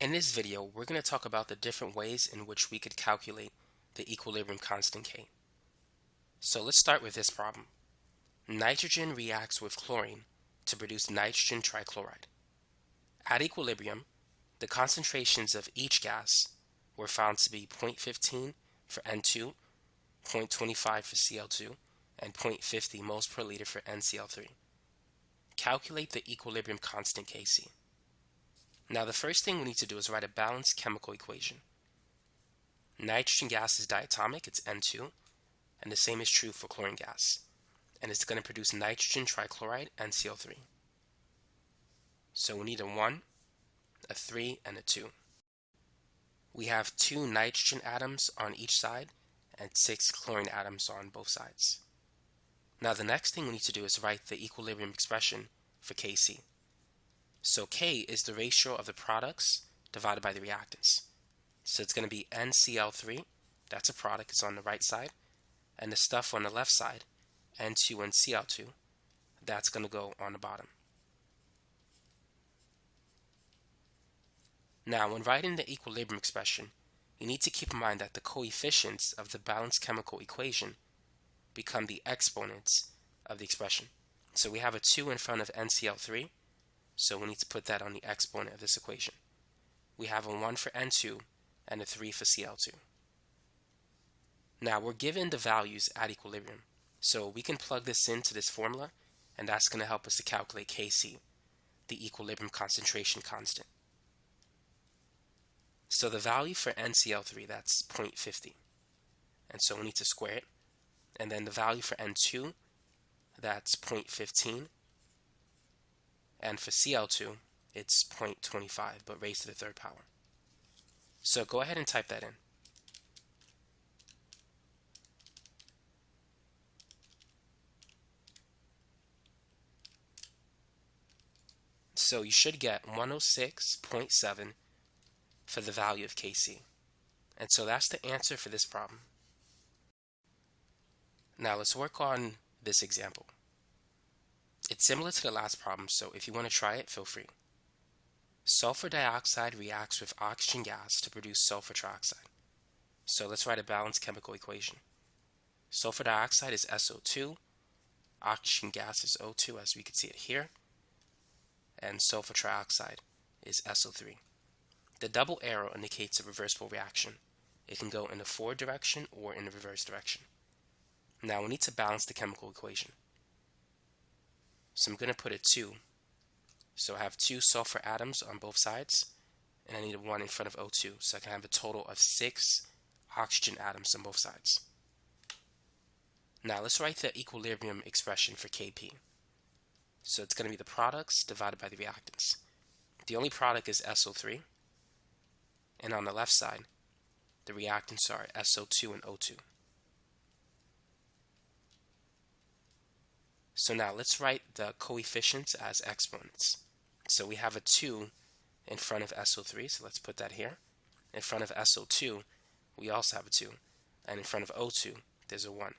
In this video, we're going to talk about the different ways in which we could calculate the equilibrium constant K. So let's start with this problem. Nitrogen reacts with chlorine to produce nitrogen trichloride. At equilibrium, the concentrations of each gas were found to be 0.15 for N2, 0.25 for Cl2, and 0.50 moles per liter for NCl3. Calculate the equilibrium constant Kc. Now the first thing we need to do is write a balanced chemical equation. Nitrogen gas is diatomic, it's N2, and the same is true for chlorine gas. And it's going to produce nitrogen trichloride, NCl3. So we need a 1, a 3, and a 2. We have 2 nitrogen atoms on each side and 6 chlorine atoms on both sides. Now the next thing we need to do is write the equilibrium expression for Kc. So K is the ratio of the products divided by the reactants. So it's going to be NCl3, that's a product, it's on the right side, and the stuff on the left side, N2 and Cl2, that's going to go on the bottom. Now when writing the equilibrium expression, you need to keep in mind that the coefficients of the balanced chemical equation become the exponents of the expression. So we have a 2 in front of NCl3, so we need to put that on the exponent of this equation. We have a 1 for N2 and a 3 for Cl2. Now we're given the values at equilibrium, so we can plug this into this formula, and that's going to help us to calculate Kc, the equilibrium concentration constant. So the value for NCl3, that's 0.50, and so we need to square it. And then the value for N2, that's 0.15, and for Cl2, it's 0.25, but raised to the third power. So go ahead and type that in. So you should get 106.7 for the value of Kc. And so that's the answer for this problem. Now let's work on this example. It's similar to the last problem, so if you want to try it, feel free. Sulfur dioxide reacts with oxygen gas to produce sulfur trioxide. So let's write a balanced chemical equation. Sulfur dioxide is SO2, oxygen gas is O2 as we can see it here, and sulfur trioxide is SO3. The double arrow indicates a reversible reaction. It can go in the forward direction or in the reverse direction. Now we need to balance the chemical equation. So I'm going to put a 2. So I have 2 sulfur atoms on both sides, and I need a 1 in front of O2, so I can have a total of 6 oxygen atoms on both sides. Now let's write the equilibrium expression for Kp. So it's going to be the products divided by the reactants. The only product is SO3, and on the left side, the reactants are SO2 and O2. So now let's write the coefficients as exponents. So we have a 2 in front of SO3, so let's put that here. In front of SO2, we also have a 2. And in front of O2, there's a 1.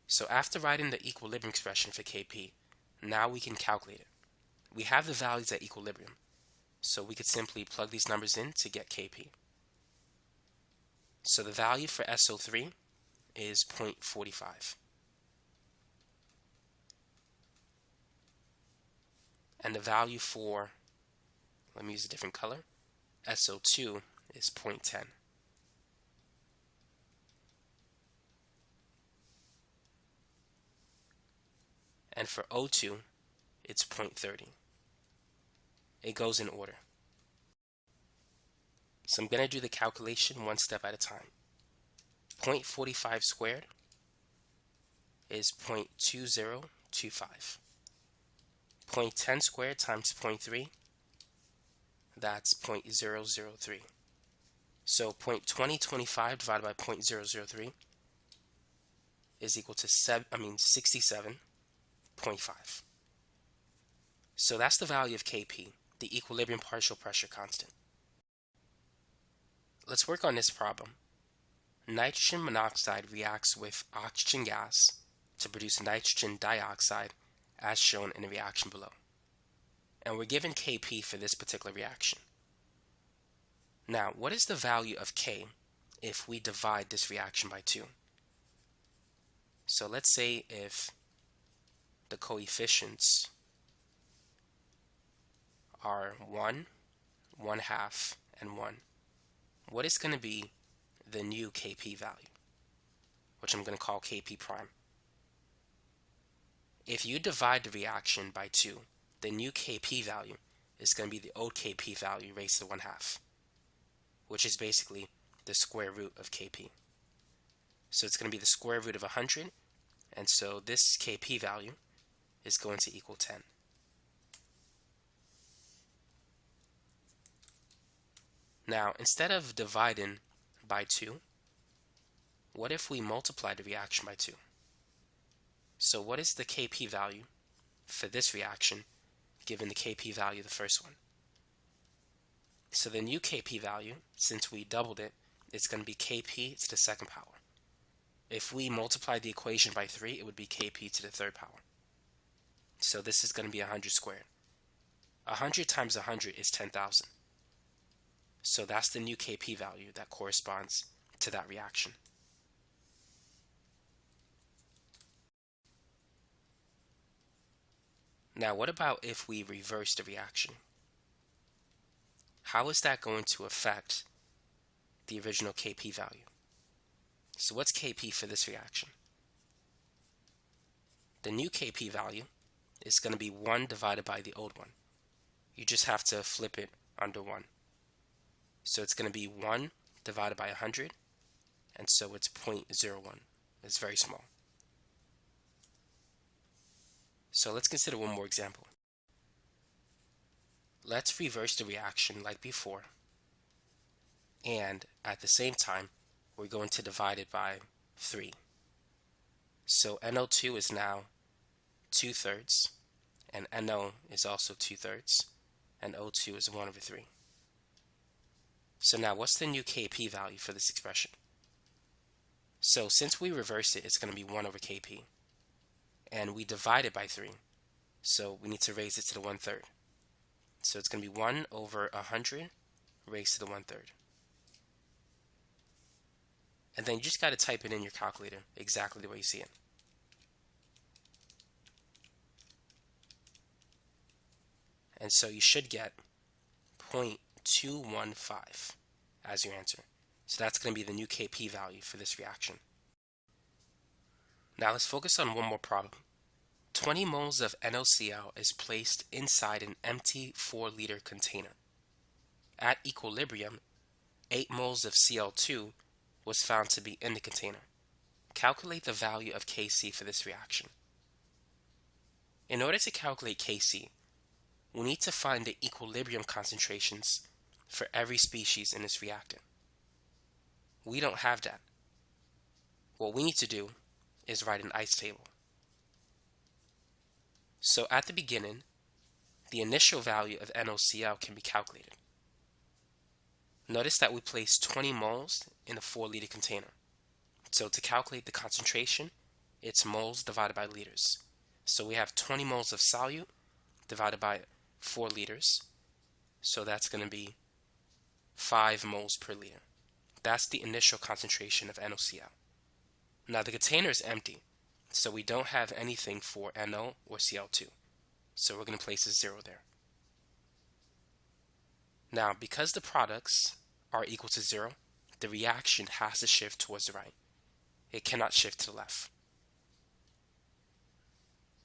So after writing the equilibrium expression for Kp, now we can calculate it. We have the values at equilibrium, so we could simply plug these numbers in to get Kp. So the value for SO3 is 0.45. And the value for, let me use a different color, SO2 is 0.10. And for O2, it's 0.30. It goes in order. So I'm going to do the calculation one step at a time. 0.45 squared is 0.2025. 0.10 squared times 0.3, that's 0.003. So 0.2025 divided by 0.003 is equal to 67.5. So that's the value of Kp, the equilibrium partial pressure constant. Let's work on this problem. Nitrogen monoxide reacts with oxygen gas to produce nitrogen dioxide as shown in the reaction below. and we're given Kp for this particular reaction. Now, what is the value of K if we divide this reaction by 2? So let's say if the coefficients are 1, 1/2, and 1, what is going to be the new Kp value, which I'm going to call Kp prime? If you divide the reaction by 2, the new Kp value is going to be the old Kp value raised to the 1/2, which is basically the square root of Kp. So it's going to be the square root of 100, and so this Kp value is going to equal 10. Now, instead of dividing by 2, what if we multiply the reaction by 2? So what is the Kp value for this reaction given the Kp value of the first one? So the new Kp value, since we doubled it, is going to be Kp to the second power. If we multiply the equation by 3, it would be Kp to the third power. So this is going to be 100 squared. 100 times 100 is 10,000. So that's the new Kp value that corresponds to that reaction. Now, what about if we reverse the reaction? How is that going to affect the original Kp value? So what's Kp for this reaction? The new Kp value is going to be 1 divided by the old one. You just have to flip it under 1. So it's going to be 1 divided by 100, and so it's 0.01. It's very small. So let's consider one more example. Let's reverse the reaction like before, and at the same time, we're going to divide it by 3. So NO2 is now 2/3, and NO is also 2/3, and O2 is 1/3. So now what's the new Kp value for this expression? So since we reversed it, it's going to be 1/Kp, and we divide it by 3, so we need to raise it to the 1/3. So it's going to be 1/100 raised to the 1/3. And then you just got to type it in your calculator exactly the way you see it. And so you should get 0.215 as your answer. So that's going to be the new Kp value for this reaction. Now let's focus on one more problem. 20 moles of NaCl is placed inside an empty 4-liter container. At equilibrium, 8 moles of Cl2 was found to be in the container. Calculate the value of Kc for this reaction. In order to calculate Kc, we need to find the equilibrium concentrations for every species in this reactant. We don't have that. What we need to do is write an ICE table. So at the beginning, the initial value of NaCl can be calculated. Notice that we placed 20 moles in a 4-liter container. So to calculate the concentration, it's moles divided by liters. So we have 20 moles of solute divided by 4 liters. So that's going to be 5 moles per liter. That's the initial concentration of NaCl. Now the container is empty, so we don't have anything for NO or Cl2. So we're going to place a 0 there. Now, because the products are equal to 0, the reaction has to shift towards the right. It cannot shift to the left.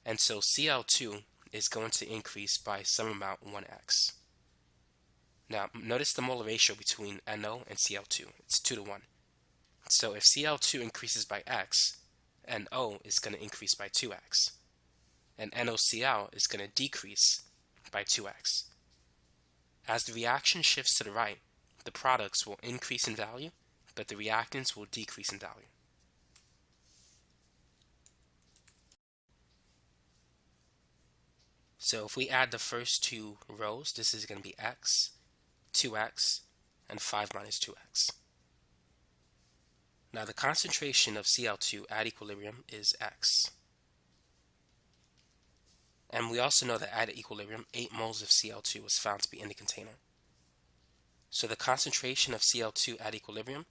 And so Cl2 is going to increase by some amount 1x. Now, notice the molar ratio between NO and Cl2. It's 2 to 1. So if Cl2 increases by x, NO is going to increase by 2x. And NaCl is going to decrease by 2x. As the reaction shifts to the right, the products will increase in value, but the reactants will decrease in value. So if we add the first 2 rows, this is going to be x, 2x, and 5 minus 2x. Now the concentration of Cl2 at equilibrium is x. And we also know that at equilibrium, 8 moles of Cl2 was found to be in the container. So the concentration of Cl2 at equilibrium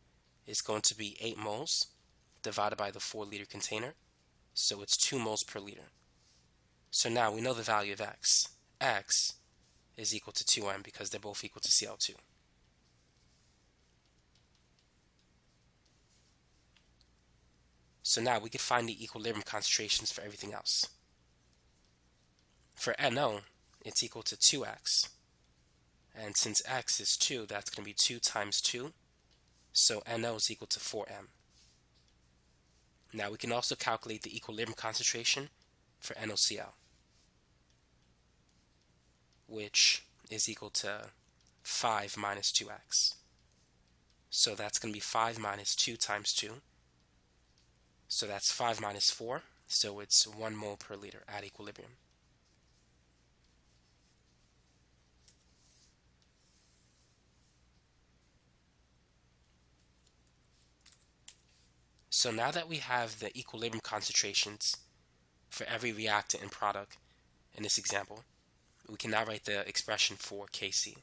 is going to be 8 moles divided by the 4-liter container. So it's 2 moles per liter. So now we know the value of X. X is equal to 2m because they're both equal to Cl2. So now we can find the equilibrium concentrations for everything else. For NO, it's equal to 2x. And since x is 2, that's going to be 2 times 2. So NO is equal to 4m. Now we can also calculate the equilibrium concentration for NaCl, which is equal to 5 minus 2x. So that's going to be 5 minus 2 times 2. So that's 5 minus 4. So it's 1 mole per liter at equilibrium. So now that we have the equilibrium concentrations for every reactant and product in this example, we can now write the expression for Kc.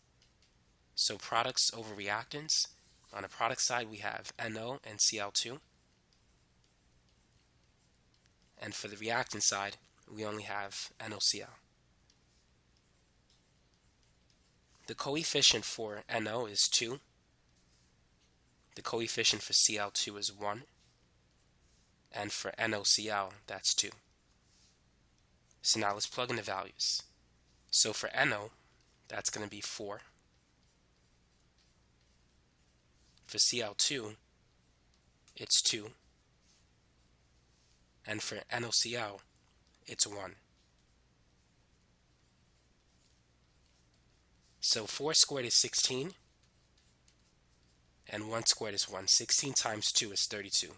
So products over reactants, on the product side we have NO and Cl2. And for the reactant side, we only have NaCl. The coefficient for NO is 2. The coefficient for Cl2 is 1. And for NaCl, that's 2. So now let's plug in the values. So for NO, that's going to be 4. For Cl2, it's 2. And for NaCl, it's 1. So 4 squared is 16, and 1 squared is 1. 16 times 2 is 32.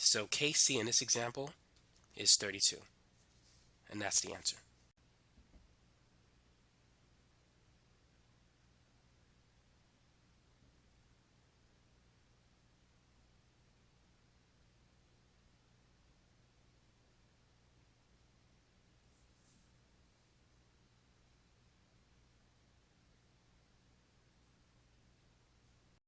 So Kc in this example is 32. And that's the answer.